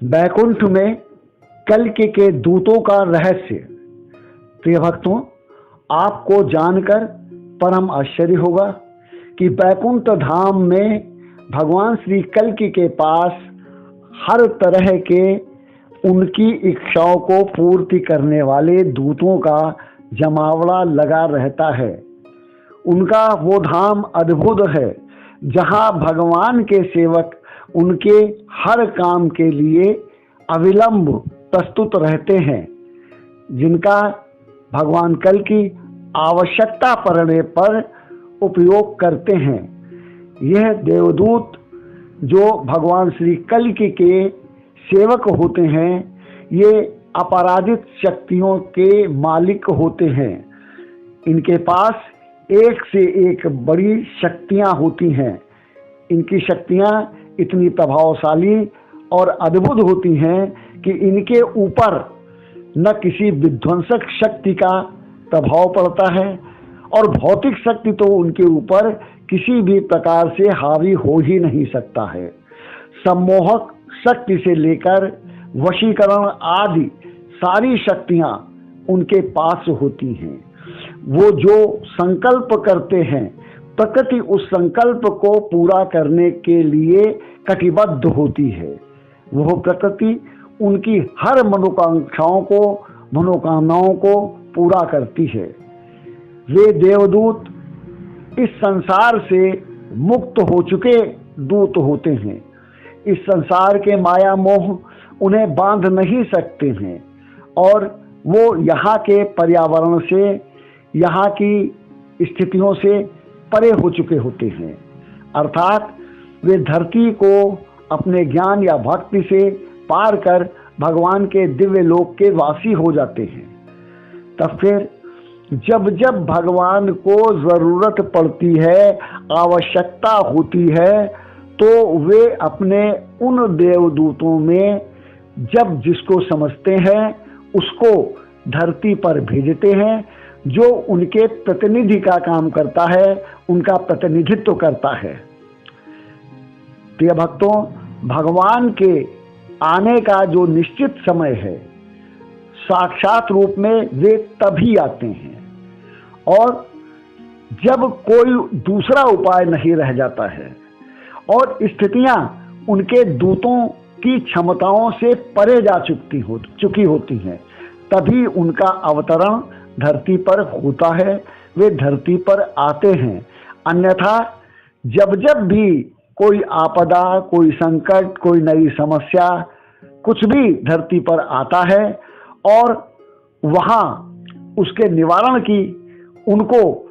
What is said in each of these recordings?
बैकुंठ में कल्कि के दूतों का रहस्य। प्रिय भक्तों, आपको जानकर परम आश्चर्य होगा कि बैकुंठ धाम में भगवान श्री कल्कि के पास हर तरह के उनकी इच्छाओं को पूर्ति करने वाले दूतों का जमावड़ा लगा रहता है। उनका वो धाम अद्भुत है जहाँ भगवान के सेवक उनके हर काम के लिए अविलंब प्रस्तुत रहते हैं, जिनका भगवान कल्कि आवश्यकता पड़ने पर उपयोग करते हैं। यह देवदूत जो भगवान श्री कल्कि के सेवक होते हैं, ये अपराजित शक्तियों के मालिक होते हैं। इनके पास एक से एक बड़ी शक्तियां होती हैं। इनकी शक्तियां इतनी प्रभावशाली और अद्भुत होती हैं कि इनके ऊपर न किसी विध्वंसक शक्ति का प्रभाव पड़ता है और भौतिक शक्ति तो उनके ऊपर किसी भी प्रकार से हावी हो ही नहीं सकता है। सम्मोहक शक्ति से लेकर वशीकरण आदि सारी शक्तियां उनके पास होती हैं। वो जो संकल्प करते हैं, प्रकृति उस संकल्प को पूरा करने के लिए कटिबद्ध होती है। वह प्रकृति उनकी हर मनोकामनाओं को पूरा करती है। वे देवदूत इस संसार से मुक्त हो चुके दूत होते हैं। इस संसार के माया मोह उन्हें बांध नहीं सकते हैं और वो यहाँ के पर्यावरण से, यहाँ की स्थितियों से परे हो चुके होते हैं। अर्थात वे धरती को अपने ज्ञान या भक्ति से पार कर भगवान के दिव्य लोक के वासी हो जाते हैं। तब फिर जब जब भगवान को जरूरत पड़ती है, आवश्यकता होती है, तो वे अपने उन देवदूतों में जब जिसको समझते हैं उसको धरती पर भेजते हैं, जो उनके प्रतिनिधि का काम करता है, उनका प्रतिनिधित्व करता है। प्रिय भक्तों, भगवान के आने का जो निश्चित समय है, साक्षात रूप में वे तभी आते हैं और जब कोई दूसरा उपाय नहीं रह जाता है और स्थितियां उनके दूतों की क्षमताओं से परे जा चुकी होती हैं, तभी उनका अवतरण धरती पर होता है। वे धरती पर आते हैं। अन्यथा जब जब भी कोई आपदा, कोई संकट, कोई नई समस्या, कुछ भी धरती पर आता है और वहाँ उसके निवारण की उनको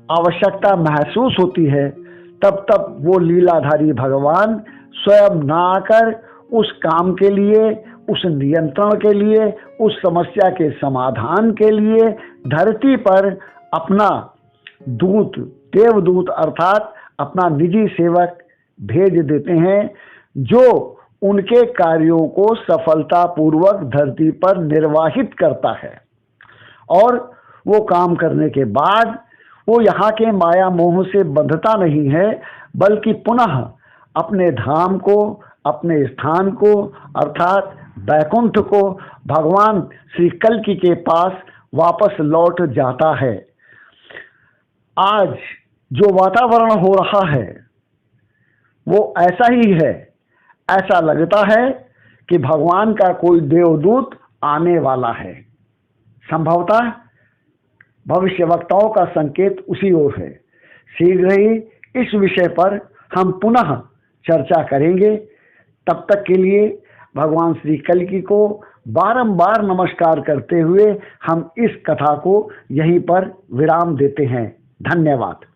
आवश्यकता महसूस होती है, तब तब वो लीलाधारी भगवान स्वयं ना आकर उस काम के लिए, उस नियंत्रण के लिए, उस समस्या के समाधान के लिए धरती पर अपना दूत, देवदूत अर्थात अपना निजी सेवक भेज देते हैं, जो उनके कार्यों को सफलतापूर्वक धरती पर निर्वाहित करता है। और वो काम करने के बाद वो यहाँ के माया मोह से बंधता नहीं है, बल्कि पुनः अपने धाम को, अपने स्थान को अर्थात बैकुंठ को भगवान श्री कल्कि के पास वापस लौट जाता है। आज जो वातावरण हो रहा है वो ऐसा ही है। ऐसा लगता है कि भगवान का कोई देवदूत आने वाला है। संभवतः भविष्यवक्ताओं का संकेत उसी ओर है। शीघ्र ही इस विषय पर हम पुनः चर्चा करेंगे। तब तक के लिए भगवान श्री कल्कि को बारंबार नमस्कार करते हुए हम इस कथा को यहीं पर विराम देते हैं। धन्यवाद।